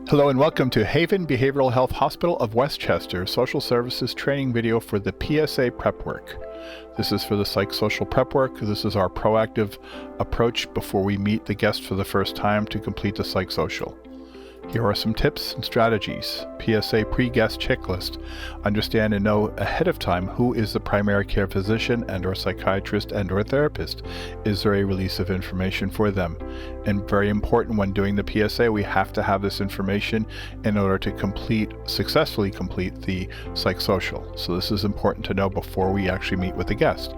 Hello and welcome to Haven Behavioral Health Hospital of Westchester Social Services training video for the PSA prep work. This is for the psychosocial prep work. This is our proactive approach before we meet the guest for the first time to complete the psychosocial. Here are some tips and strategies. PSA Pre guest checklist. Understand and know ahead of time who is the primary care physician and or psychiatrist and or therapist. Is there a release of information for them? And very important when doing the PSA, we have to have this information in order to successfully complete the psychosocial. So this is important to know before we actually meet with the guest.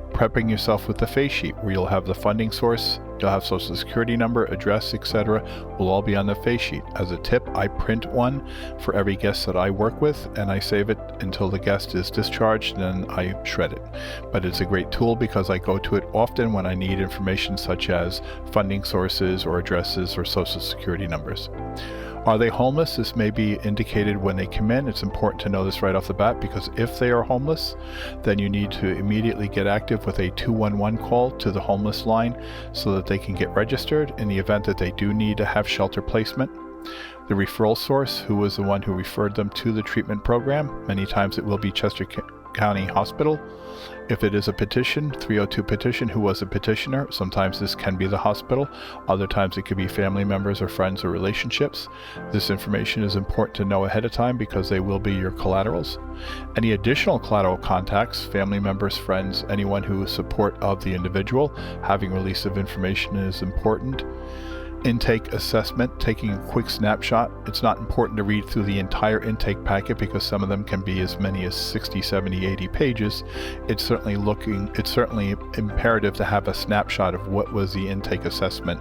Prepping yourself with the face sheet where you'll have the funding source, you'll have social security number, address, etc. will all be on the face sheet. As a tip, I print one for every guest that I work with and I save it until the guest is discharged and then I shred it. But it's a great tool because I go to it often when I need information such as funding sources or addresses or social security numbers. Are they homeless? This may be indicated when they come in. It's important to know this right off the bat because if they are homeless, then you need to immediately get active with a 211 call to the homeless line so that they can get registered in the event that they do need to have shelter placement. The referral source, who was the one who referred them to the treatment program. Many times it will be Chester County Hospital. If it is a petition, 302 petition, who was a petitioner? Sometimes this can be the hospital. Other times it could be family members or friends or relationships. This information is important to know ahead of time because they will be your collaterals. Any additional collateral contacts, family members, friends, anyone who is support of the individual, having release of information is important. Intake assessment, taking a quick snapshot. It's not important to read through the entire intake packet because some of them can be as many as 60, 70, 80 pages. It's certainly imperative to have a snapshot of what was the intake assessment,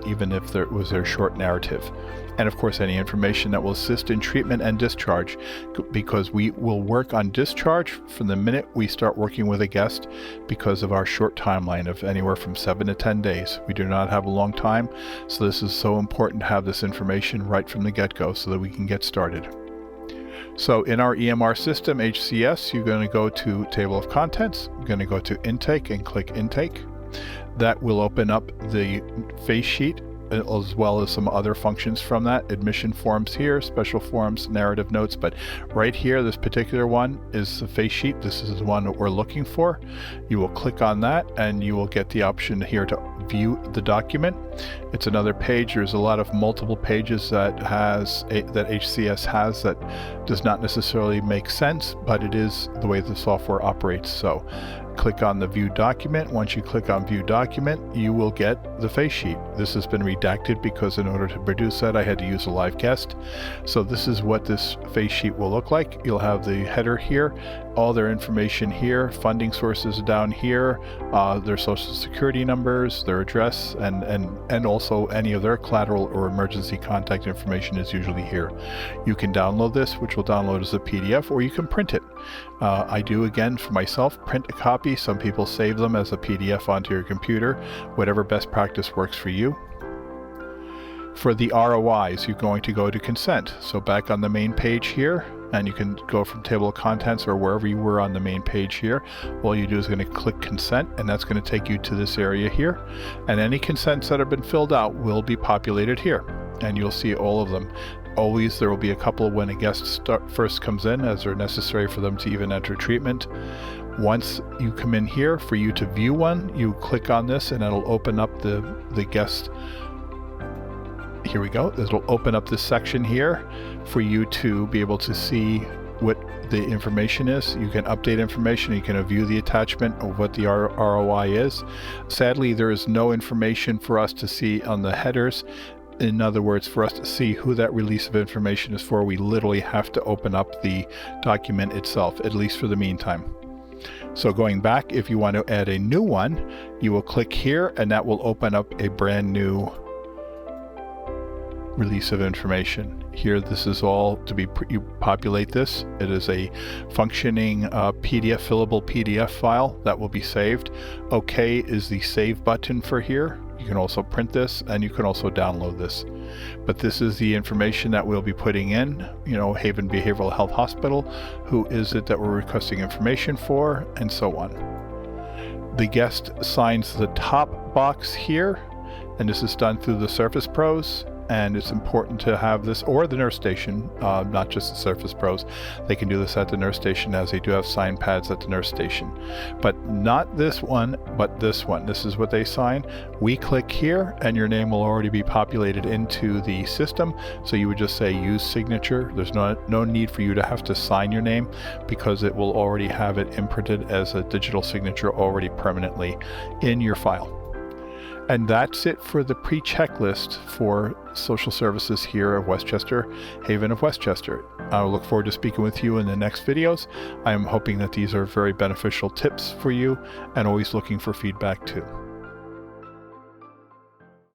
even if there was their short narrative. And of course, any information that will assist in treatment and discharge, because we will work on discharge from the minute we start working with a guest because of our short timeline of anywhere from 7 to 10 days. We do not have a long time, so this is so important to have this information right from the get-go so that we can get started. So in our EMR system, HCS, you're going to go to Table of Contents, you're going to go to Intake and click Intake. That will open up the face sheet as well as some other functions from that. Admission forms here, special forms, narrative notes, but right here, this particular one is the face sheet. This is the one that we're looking for. You will click on that and you will get the option here to view the document. It's another page. There's a lot of multiple pages that HCS has that does not necessarily make sense, but it is the way the software operates. So click on the view document. Once you click on view document, you will get the face sheet. This has been redacted because in order to produce that, I had to use a live guest. So this is what this face sheet will look like. You'll have the header here, all their information here, funding sources down here, their social security numbers, their address, and also any of their collateral or emergency contact information is usually here. You can download this, which will download as a PDF, or you can print it. I do, again, for myself, print a copy. Some people save them as a PDF onto your computer. Whatever best practice works for you. For the ROIs, you're going to go to consent. So back on the main page here, and you can go from table of contents or wherever you were on the main page here. All you do is going to click consent, and that's going to take you to this area here. And any consents that have been filled out will be populated here, and you'll see all of them. Always there will be a couple when a guest first comes in, as they're necessary for them to even enter treatment. Once you come in here, for you to view one, you click on this and it'll open up the guest. Here we go. It'll open up this section here for you to be able to see what the information is. You can update information. You can view the attachment of what the ROI is. Sadly, there is no information for us to see on the headers. In other words, for us to see who that release of information is for, we literally have to open up the document itself, at least for the meantime. So going back, if you want to add a new one, you will click here and that will open up a brand new release of information. Here, this is all to be, you populate this. It is a functioning fillable PDF file that will be saved. OK is the save button for here. You can also print this and you can also download this. But this is the information that we'll be putting in, Haven Behavioral Health Hospital, who is it that we're requesting information for, and so on. The guest signs the top box here, and this is done through the Surface Pros. and it's important to have this, or the nurse station, not just the Surface Pros. They can do this at the nurse station, as they do have sign pads at the nurse station. But not this one, but this one. This is what they sign. We click here and your name will already be populated into the system. So you would just say use signature. There's no need for you to have to sign your name, because it will already have it imprinted as a digital signature already permanently in your file. And that's it for the pre-checklist for social services here of Westchester, Haven of Westchester. I look forward to speaking with you in the next videos. I'm hoping that these are very beneficial tips for you, and always looking for feedback too.